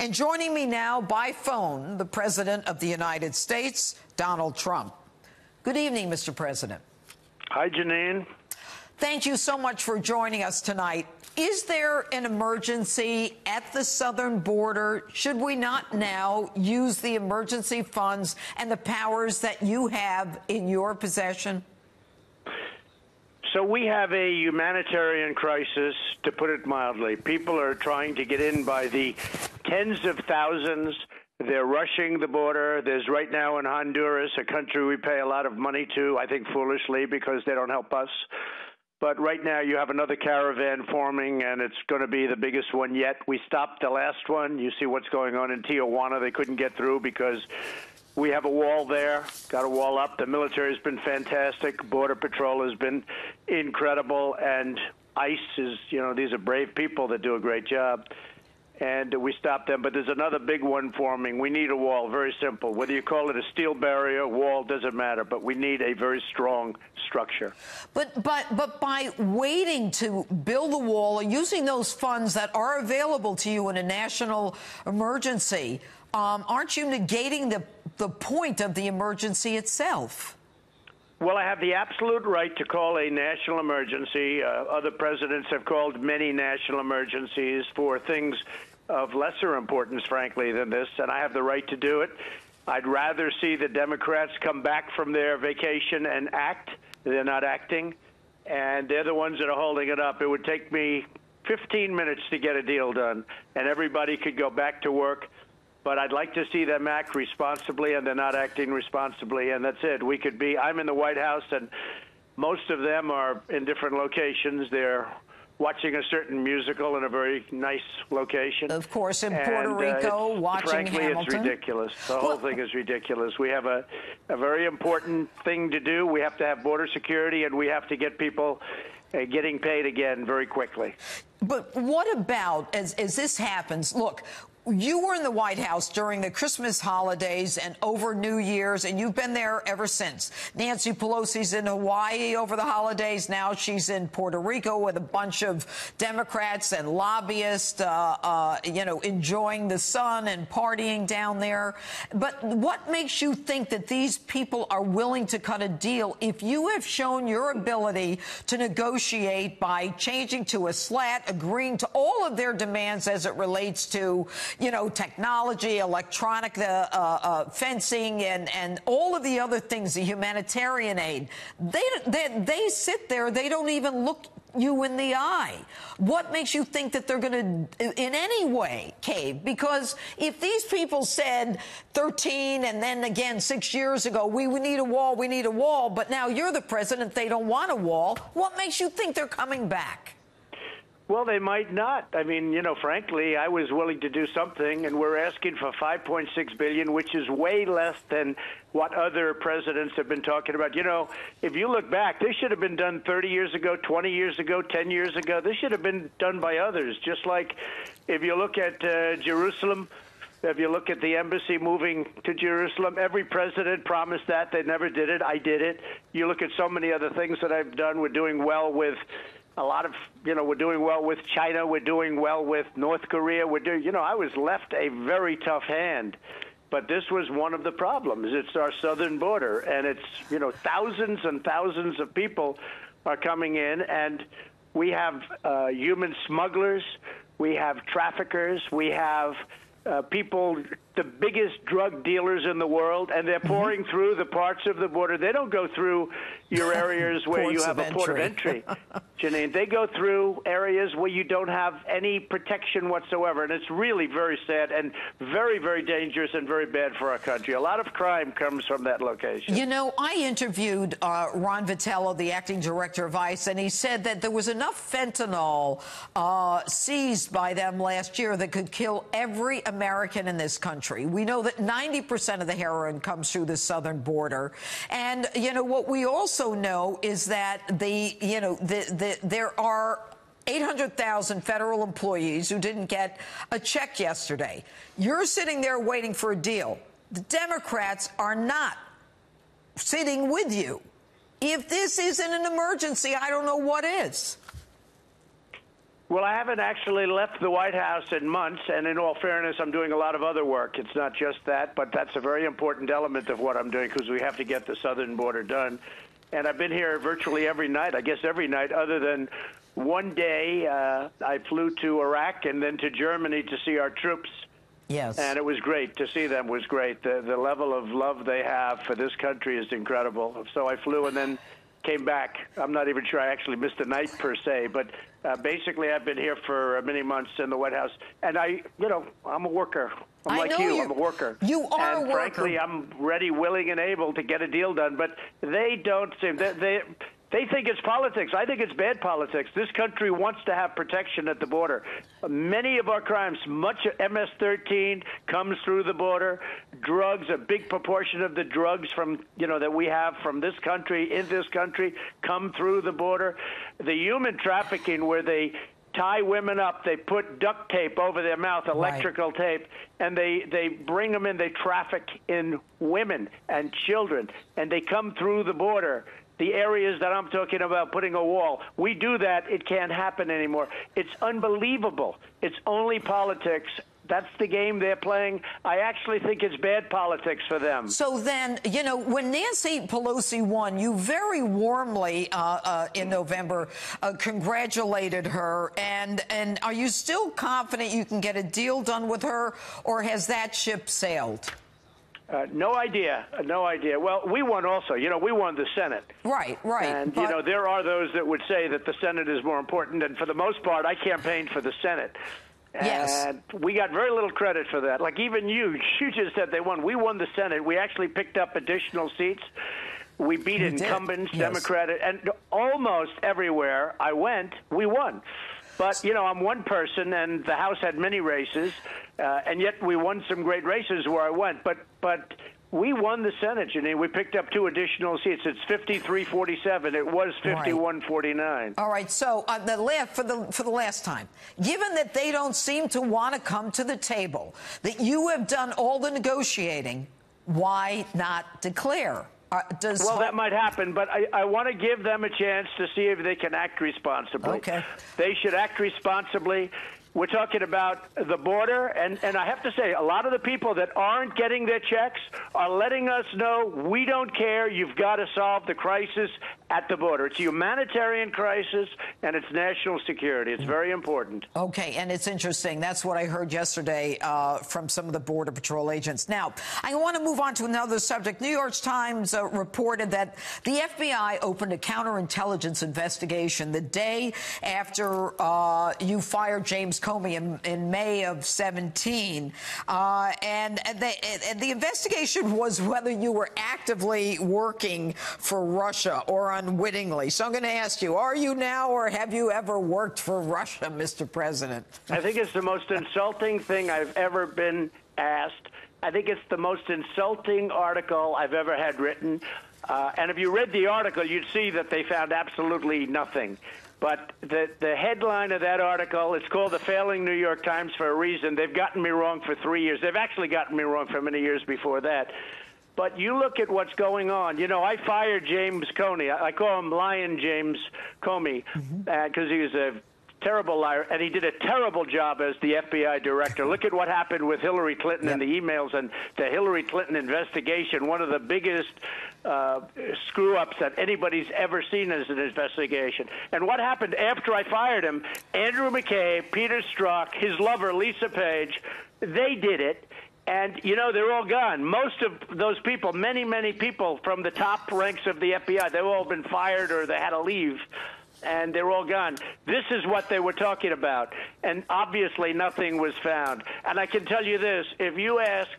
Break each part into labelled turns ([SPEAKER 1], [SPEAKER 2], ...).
[SPEAKER 1] And joining me now by phone, the President of the United States, Donald Trump. Good evening, Mr. President.
[SPEAKER 2] Hi, Jeannine.
[SPEAKER 1] Thank you so much for joining us tonight. Is there an emergency at the southern border? Should we not now use the emergency funds and the powers that you have in your possession?
[SPEAKER 2] So we have a humanitarian crisis, to put it mildly. People are trying to get in by the tens of thousands. They're rushing the border. There's right now in Honduras, a country we pay a lot of money to, I think foolishly, because they don't help us. But right now you have another caravan forming, and it's going to be the biggest one yet. We stopped the last one. You see what's going on in Tijuana. They couldn't get through because we have a wall there, got a wall up. The military has been fantastic. Border Patrol has been incredible. And ICE is, these are brave people that do a great job. And we stopped them. But there's another big one forming. We need a wall, very simple. Whether you call it a steel barrier, wall, doesn't matter. But we need a very strong structure. But
[SPEAKER 1] by waiting to build the wall or using those funds that are available to you in a national emergency, aren't you negating the point of the emergency itself?
[SPEAKER 2] Well, I have the absolute right to call a national emergency. Other presidents have called many national emergencies for things of lesser importance, frankly, than this, and I have the right to do it. I'd rather see the Democrats come back from their vacation and act. They're not acting, and they're the ones that are holding it up. It would take me 15 minutes to get a deal done, and everybody could go back to work. But I'd like to see them act responsibly, and they're not acting responsibly, and that's it. I'm in the White House, and most of them are in different locations. They're watching a certain musical in a very nice location.
[SPEAKER 1] Of course, in Puerto Rico, watching
[SPEAKER 2] Hamilton. Frankly, it's ridiculous. The whole thing is ridiculous. We have a very important thing to do. We have to have border security, and we have to get people getting paid again very quickly.
[SPEAKER 1] But what about, as this happens, look, you were in the White House during the Christmas holidays and over New Year's, and you've been there ever since. Nancy Pelosi's in Hawaii over the holidays. Now she's in Puerto Rico with a bunch of Democrats and lobbyists, enjoying the sun and partying down there. But what makes you think that these people are willing to cut a deal if you have shown your ability to negotiate by changing to a slat, agreeing to all of their demands as it relates to technology, electronic fencing, and all of the other things, the humanitarian aid. They sit there. They don't even look you in the eye. What makes you think that they're going to, in any way, cave? Because if these people said 13 and then again 6 years ago, we need a wall, but now you're the president, they don't want a wall, what makes you think they're coming back?
[SPEAKER 2] Well, they might not. I mean, frankly, I was willing to do something, and we're asking for $5.6 billion, which is way less than what other presidents have been talking about. If you look back, this should have been done 30 years ago, 20 years ago, 10 years ago. This should have been done by others. Just like if you look at Jerusalem, if you look at the embassy moving to Jerusalem, every president promised that. They never did it. I did it. You look at so many other things that I've done. We're doing well with a lot of, we're doing well with China. We're doing well with North Korea. I was left a very tough hand. But this was one of the problems. It's our southern border. And it's, thousands and thousands of people are coming in. And we have human smugglers. We have traffickers. We have people, the biggest drug dealers in the world, and they're pouring through the parts of the border. They don't go through your areas where you have a port of entry, Jeannine. They go through areas where you don't have any protection whatsoever, and it's really very sad and very, very dangerous and very bad for our country. A lot of crime comes from that location.
[SPEAKER 1] I interviewed Ron Vitello, the acting director of ICE, and he said that there was enough fentanyl seized by them last year that could kill every American in this country. We know that 90% of the heroin comes through the southern border. And, what we also know is that there are 800,000 federal employees who didn't get a check yesterday. You're sitting there waiting for a deal. The Democrats are not sitting with you. If this isn't an emergency, I don't know what is.
[SPEAKER 2] Well, I haven't actually left the White House in months, and in all fairness, I'm doing a lot of other work. It's not just that, but that's a very important element of what I'm doing because we have to get the southern border done. And I've been here virtually every night, I guess every night, other than one day I flew to Iraq and then to Germany to see our troops.
[SPEAKER 1] Yes.
[SPEAKER 2] And it was great. To see them was great. The level of love they have for this country is incredible. So I flew and then came back. I'm not even sure I actually missed a night per se, but basically I've been here for many months in the White House. And I'm a worker. I'm like you. I'm a worker.
[SPEAKER 1] You are a worker.
[SPEAKER 2] And frankly, I'm ready, willing, and able to get a deal done. But they don't seem they think it's politics. I think it's bad politics. This country wants to have protection at the border. Many of our crimes, much MS-13 comes through the border. Drugs, a big proportion of the drugs from that we have from this country in this country come through the border. The human trafficking, where they tie women up, they put duct tape over their mouth, electrical tape, and they bring them in. They traffic in women and children, and they come through the border. The areas that I'm talking about, putting a wall, we do that. It can't happen anymore. It's unbelievable. It's only politics. That's the game they're playing. I actually think it's bad politics for them.
[SPEAKER 1] So then, when Nancy Pelosi won, you very warmly in November congratulated her. And are you still confident you can get a deal done with her, or has that ship sailed?
[SPEAKER 2] No idea. No idea. Well, we won also. We won the Senate.
[SPEAKER 1] Right.
[SPEAKER 2] And, there are those that would say that the Senate is more important. And for the most part, I campaigned for the Senate.
[SPEAKER 1] Yes.
[SPEAKER 2] And we got very little credit for that. Like even you just said they won. We won the Senate. We actually picked up additional seats. We beat incumbents,
[SPEAKER 1] yes.
[SPEAKER 2] Democratic, and almost everywhere I went, we won. But, I'm one person, and the House had many races, and yet we won some great races where I went. But we won the Senate, Jeannine. We picked up 2 additional seats. It's 53-47. It was 51-49.
[SPEAKER 1] All right. So for the last time, given that they don't seem to want to come to the table, that you have done all the negotiating, why not declare?
[SPEAKER 2] Well, that might happen, but I want to give them a chance to see if they can act responsibly.
[SPEAKER 1] Okay.
[SPEAKER 2] They should act responsibly. We're talking about the border, and I have to say, a lot of the people that aren't getting their checks are letting us know, we don't care, you've got to solve the crisis at the border. It's a humanitarian crisis, and it's national security. It's very important.
[SPEAKER 1] Okay, and it's interesting. That's what I heard yesterday from some of the Border Patrol agents. Now, I want to move on to another subject. New York Times reported that the FBI opened a counterintelligence investigation the day after you fired James Comey in May of 17. And the investigation was whether you were actively working for Russia or unwittingly. So I'm going to ask you, are you now, or have you ever worked for Russia, Mr. President?
[SPEAKER 2] I think it's the most insulting thing I've ever been asked. I think it's the most insulting article I've ever had written. And if you read the article, you'd see that they found absolutely nothing. But the headline of that article, it's called The Failing New York Times for a reason. They've gotten me wrong for 3 years. They've actually gotten me wrong for many years before that. But you look at what's going on. I fired James Comey. I call him Lion James Comey because he was a terrible liar, and he did a terrible job as the FBI director. Look at what happened with Hillary Clinton and the emails and the Hillary Clinton investigation, one of the biggest screw-ups that anybody's ever seen as an investigation. And what happened after I fired him, Andrew McCabe, Peter Strzok, his lover, Lisa Page, they did it. And, they're all gone. Most of those people, many, many people from the top ranks of the FBI, they've all been fired or they had to leave. And they're all gone. This is what they were talking about. And obviously nothing was found. And I can tell you this, if you ask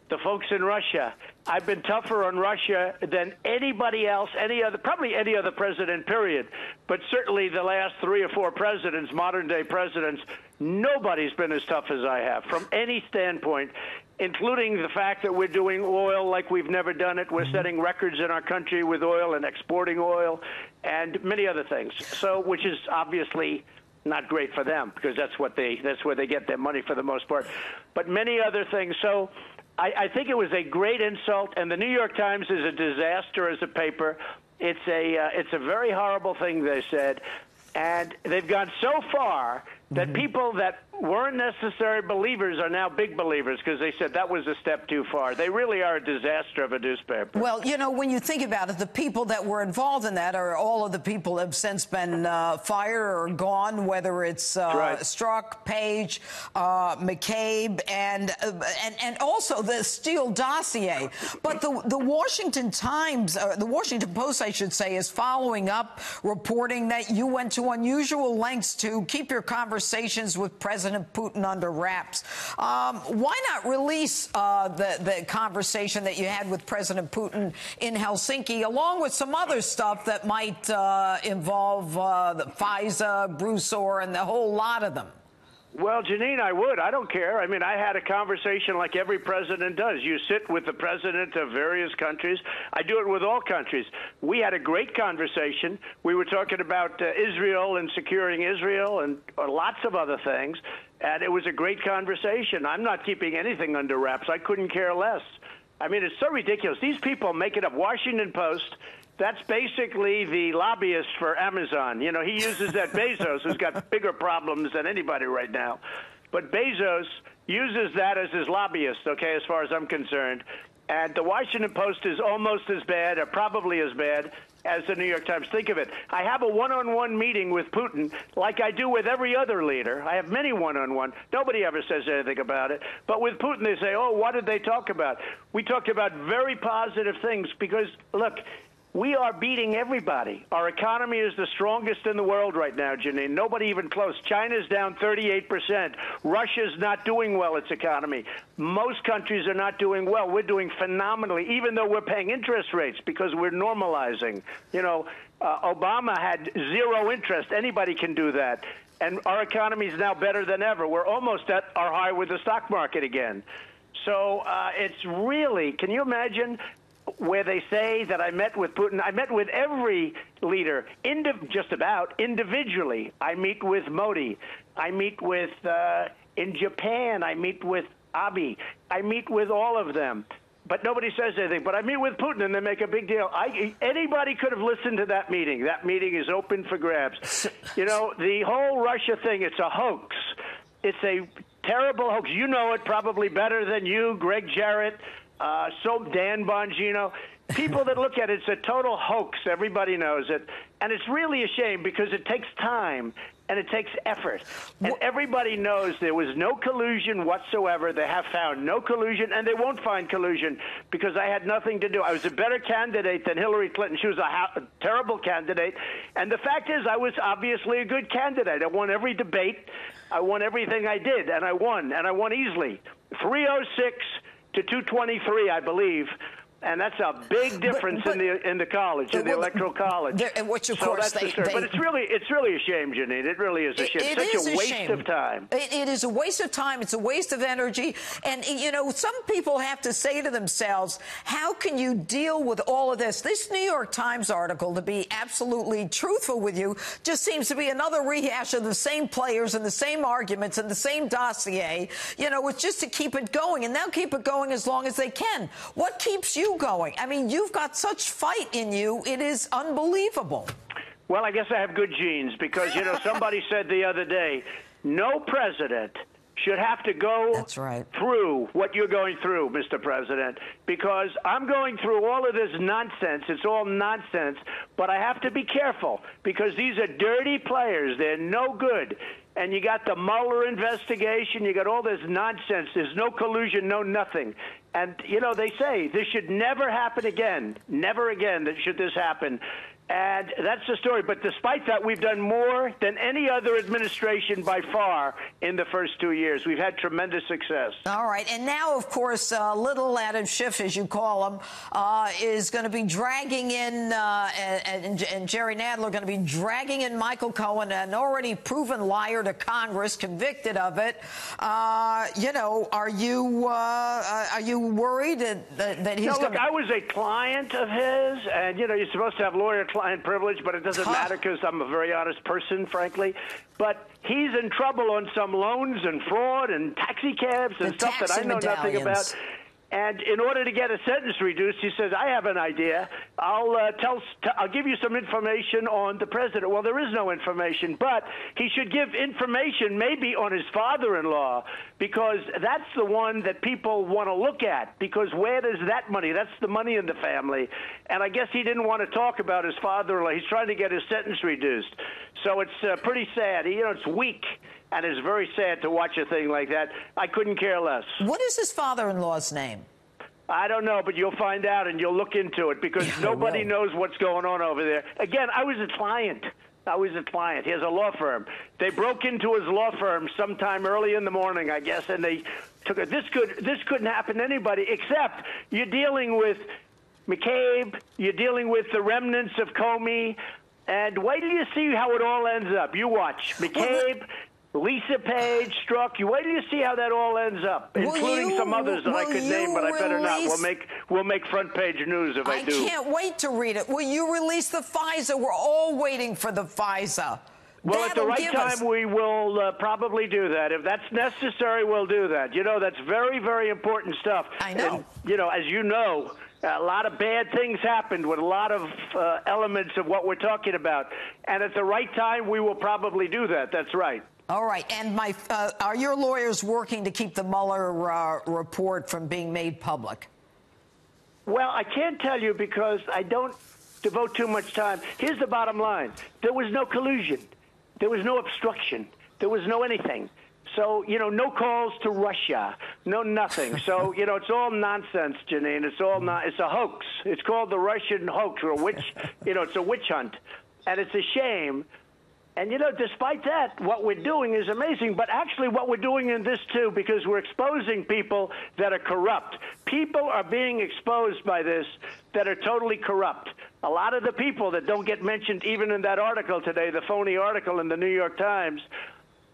[SPEAKER 2] the folks in Russia, I've been tougher on Russia than anybody else, probably any other president, period. But certainly the last 3 or 4 presidents, modern-day presidents, nobody's been as tough as I have from any standpoint, including the fact that we're doing oil like we've never done it. We're setting records in our country with oil and exporting oil and many other things. So, which is obviously not great for them because that's where they get their money for the most part. But many other things. So I think it was a great insult, and the New York Times is a disaster as a paper. It's a very horrible thing they said. And they've gone so far that people that weren't necessarily believers are now big believers because they said that was a step too far. They really are a disaster of a newspaper.
[SPEAKER 1] Well, you know, when you think about it, the people that were involved in that are all of the people have since been fired or gone, whether it's
[SPEAKER 2] right.
[SPEAKER 1] Strzok, Page, McCabe, and also the Steele dossier. But the Washington Times, the Washington Post, I should say, is following up, reporting that you went to unusual lengths to keep your conversations with President Putin under wraps. Why not release the conversation that you had with President Putin in Helsinki, along with some other stuff that might involve the FISA, Broussard, and the whole lot of them?
[SPEAKER 2] Well, Jeannine, I would. I don't care. I mean, I had a conversation like every president does. You sit with the president of various countries. I do it with all countries. We had a great conversation. We were talking about Israel and securing Israel and lots of other things, and it was a great conversation. I'm not keeping anything under wraps. I couldn't care less. I mean, it's so ridiculous. These people make it up. Washington Post, that's basically the lobbyist for Amazon. You know, he uses that Bezos, who's got bigger problems than anybody right now. But Bezos uses that as his lobbyist, okay, as far as I'm concerned. And the Washington Post is almost as bad, or probably as bad, as the New York Times. Think of it. I have a one-on-one meeting with Putin like I do with every other leader. I have many one-on-one. Nobody ever says anything about it. But with Putin, they say, oh, what did they talk about? We talked about very positive things because, look, we are beating everybody. Our economy is the strongest in the world right now, Jeannine. Nobody even close. China's down 38%. Russia's not doing well, its economy. Most countries are not doing well. We're doing phenomenally, even though we're paying interest rates because we're normalizing. You know, Obama had zero interest. Anybody can do that. And our economy is now better than ever. We're almost at our high with the stock market again. So it's really, can you imagine where they say that I met with Putin? I met with every leader, just about individually. I meet with Modi. I meet with, in Japan, I meet with Abe. I meet with all of them. But nobody says anything. But I meet with Putin, and they make a big deal. Anybody could have listened to that meeting. That meeting is open for grabs. You know, the whole Russia thing, it's a hoax. It's a terrible hoax. You know it probably better than you, Greg Jarrett, so Dan Bongino. People that look at it, it's a total hoax. Everybody knows it. And it's really a shame because it takes time and it takes effort. And everybody knows there was no collusion whatsoever. They have found no collusion, and they won't find collusion because I had nothing to do. I was a better candidate than Hillary Clinton. She was a terrible candidate. And the fact is, I was obviously a good candidate. I won every debate. I won everything I did, and I won easily. 306 to 223, I believe. And that's a big difference in the college, in the electoral college.
[SPEAKER 1] Which, of course,
[SPEAKER 2] but it's really a shame, Jeannine. It really is a shame. It's such a waste of time.
[SPEAKER 1] It is a waste of time. It's a waste of energy. And, you know, some people have to say to themselves, how can you deal with all of this? This New York Times article, to be absolutely truthful with you, just seems to be another rehash of the same players and the same arguments and the same dossier. You know, it's just to keep it going. And they'll keep it going as long as they can. What keeps you going? I mean, you've got such fight in you. It is unbelievable.
[SPEAKER 2] Well, I guess I have good genes because, you know, somebody said the other day, no president should have to go through what you're going through, Mr. President, because I'm going through all of this nonsense. It's all nonsense, but I have to be careful because these are dirty players. They're no good. And you got the Mueller investigation. You got all this nonsense. There's no collusion, no nothing. And, you know, they say this should never happen again. Never again should this happen. And that's the story. But despite that, we've done more than any other administration by far in the first 2 years. We've had tremendous success.
[SPEAKER 1] All right. And now, of course, little Adam Schiff, as you call him, is going to be dragging in, and Jerry Nadler are going to be dragging in Michael Cohen, an already proven liar to Congress, convicted of it. You know, are you worried that he's going to...
[SPEAKER 2] Look, I was a client of his, and, you know, you're supposed to have lawyer-client privilege, but it doesn't matter because I'm a very honest person, frankly. But he's in trouble on some loans and fraud and taxi cabs and stuff that I know nothing about. And in order to get a sentence reduced, he says, I have an idea. I'll give you some information on the president. Well, there is no information, but he should give information maybe on his father-in-law, because that's the one that people want to look at, because where does that money? That's the money in the family. And I guess he didn't want to talk about his father-in-law. He's trying to get his sentence reduced. So it's pretty sad. It's weak, and it's very sad to watch a thing like that. I couldn't care less.
[SPEAKER 1] What is his father-in-law's name?
[SPEAKER 2] I don't know, but you'll find out and you'll look into it, because nobody knows what's going on over there. Again, I was a client. He has a law firm. They broke into his law firm sometime early in the morning, I guess, and they took it. This couldn't happen to anybody, except you're dealing with McCabe, you're dealing with the remnants of Comey, and wait till you see how it all ends up. You watch. McCabe, Lisa Page, Strzok. You wait till you see how that all ends up, including some others that I could name, but I better not. We'll make front page news if I do.
[SPEAKER 1] I can't wait to read it. Will you release the FISA? We're all waiting for the FISA.
[SPEAKER 2] Well, at the right time, we will probably do that. If that's necessary, we'll do that. That's very, very important stuff.
[SPEAKER 1] I know.
[SPEAKER 2] And, as you know, a lot of bad things happened with a lot of elements of what we're talking about. And at the right time, we will probably do that. That's right.
[SPEAKER 1] All right. And are your lawyers working to keep the Mueller report from being made public?
[SPEAKER 2] Well, I can't tell you because I don't devote too much time. Here's the bottom line. There was no collusion. There was no obstruction. There was no anything. So, no calls to Russia, no nothing. So, it's all nonsense, Jeannine. It's a hoax. It's called the Russian hoax, or it's a witch hunt. And it's a shame. And, despite that, what we're doing is amazing. But actually what we're doing in this, too, because we're exposing people that are corrupt. People are being exposed by this that are totally corrupt. A lot of the people that don't get mentioned even in that article today, the phony article in the New York Times,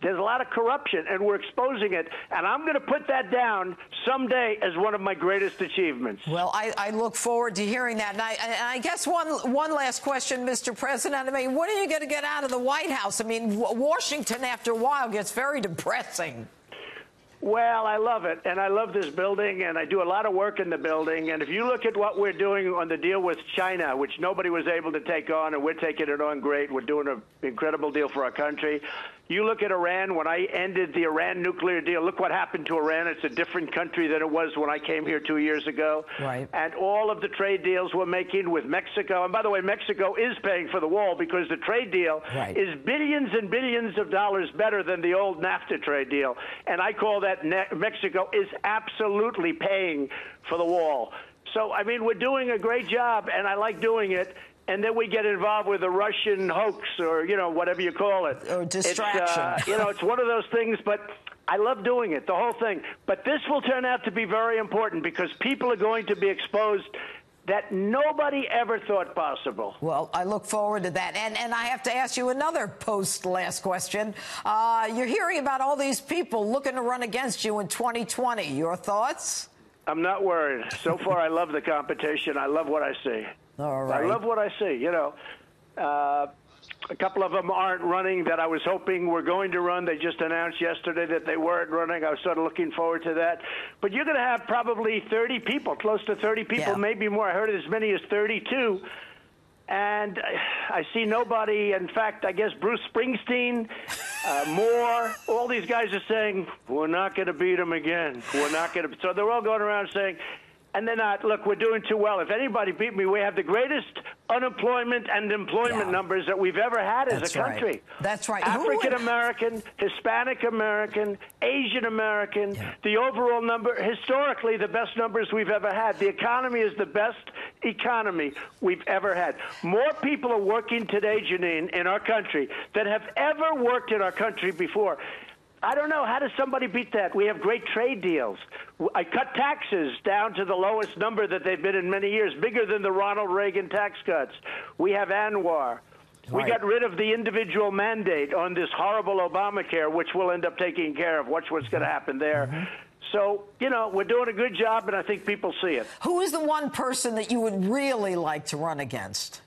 [SPEAKER 2] there's a lot of corruption, and we're exposing it. And I'm going to put that down someday as one of my greatest achievements.
[SPEAKER 1] Well, I look forward to hearing that. And I guess one last question, Mr. President. What are you going to get out of the White House? Washington, after a while, gets very depressing.
[SPEAKER 2] Well, I love it, and I love this building, and I do a lot of work in the building. And if you look at what we're doing on the deal with China, which nobody was able to take on, and we're taking it on great. We're doing an incredible deal for our country. You look at Iran. When I ended the Iran nuclear deal, look what happened to Iran. It's a different country than it was when I came here 2 years ago.
[SPEAKER 1] Right.
[SPEAKER 2] And all of the trade deals we're making with Mexico. And by the way, Mexico is paying for the wall, because the trade deal is billions and billions of dollars better than the old NAFTA trade deal. And I call that Mexico is absolutely paying for the wall. So, we're doing a great job, and I like doing it. And then we get involved with a Russian hoax, or, whatever you call it.
[SPEAKER 1] Or distraction.
[SPEAKER 2] It's one of those things, but I love doing it, the whole thing. But this will turn out to be very important, because people are going to be exposed that nobody ever thought possible.
[SPEAKER 1] Well, I look forward to that. And I have to ask you another post-last question. You're hearing about all these people looking to run against you in 2020. Your thoughts?
[SPEAKER 2] I'm not worried. So far, I love the competition. I love what I see.
[SPEAKER 1] All right.
[SPEAKER 2] I love what I see. A couple of them aren't running that I was hoping were going to run. They just announced yesterday that they weren't running. I was sort of looking forward to that. But you're going to have probably 30 people, close to 30 people, maybe more. I heard as many as 32. And I see nobody. In fact, I guess Bruce Springsteen, Moore, all these guys are saying, we're not going to beat them again. We're not going to. So they're all going around saying, and they're not. Look, we're doing too well. If anybody beat me, we have the greatest unemployment and employment numbers that we've ever had as a country.
[SPEAKER 1] Right. That's right.
[SPEAKER 2] African-American, Hispanic-American, Asian-American, the overall number, historically the best numbers we've ever had. The economy is the best economy we've ever had. More people are working today, Jeannine, in our country than have ever worked in our country before. I don't know. How does somebody beat that? We have great trade deals. I cut taxes down to the lowest number that they've been in many years, bigger than the Ronald Reagan tax cuts. We have Anwar. We got rid of the individual mandate on this horrible Obamacare, which we'll end up taking care of. Watch what's going to happen there. So, we're doing a good job, and I think people see it.
[SPEAKER 1] Who is the one person that you would really like to run against?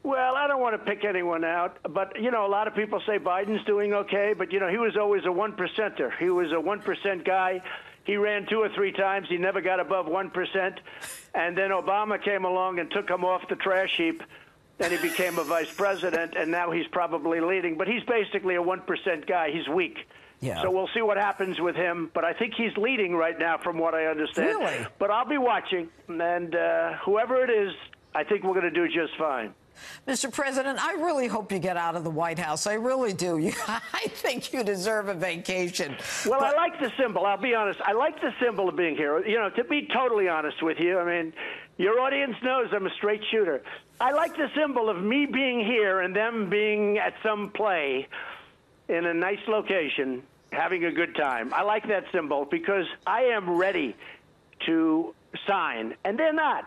[SPEAKER 2] Well, I don't want to pick anyone out, but, a lot of people say Biden's doing okay, but, he was always a 1%er. He was a 1% guy. He ran 2 or 3 times. He never got above 1%. and then Obama came along and took him off the trash heap. Then he became a vice president, and now he's probably leading. But he's basically a 1% guy. He's weak.
[SPEAKER 1] Yeah.
[SPEAKER 2] So we'll see what happens with him. But I think he's leading right now from what I understand.
[SPEAKER 1] Really?
[SPEAKER 2] But I'll be watching. And whoever it is, I think we're going to do just fine.
[SPEAKER 1] Mr. President, I really hope you get out of the White House. I really do. I think you deserve a vacation.
[SPEAKER 2] Well, I like the symbol. I'll be honest. I like the symbol of being here. You know, to be totally honest with you, I mean, your audience knows I'm a straight shooter. I like the symbol of me being here and them being at some play in a nice location, having a good time. I like that symbol because I am ready to sign, and they're not,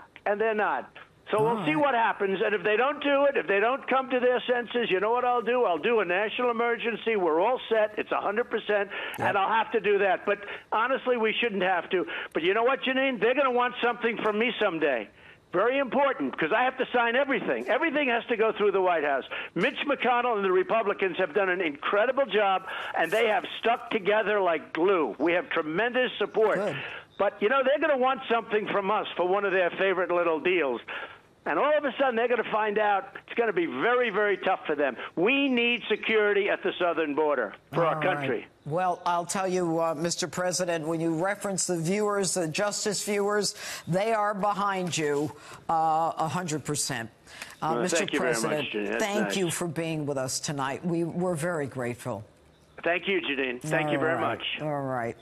[SPEAKER 2] So we'll see what happens, and if they don't do it, if they don't come to their senses, you know what I'll do? I'll do a national emergency. We're all set. It's 100%, and I'll have to do that. But honestly, we shouldn't have to. But you know what, Jeannine? They're going to want something from me someday. Very important, because I have to sign everything. Everything has to go through the White House. Mitch McConnell and the Republicans have done an incredible job, and they have stuck together like glue. We have tremendous support.
[SPEAKER 1] Good.
[SPEAKER 2] But, you know, they're going to want something from us for one of their favorite little deals. And all of a sudden, they're going to find out it's going to be very, very tough for them. We need security at the southern border for our country.
[SPEAKER 1] Right. Well, I'll tell you, Mr. President, when you reference the viewers, the justice viewers, they are behind you 100%. Mr.
[SPEAKER 2] Thank you
[SPEAKER 1] President,
[SPEAKER 2] very much,
[SPEAKER 1] thank you for being with us tonight. We're very grateful.
[SPEAKER 2] Thank you, Jeannine. Thank you very much.
[SPEAKER 1] All right.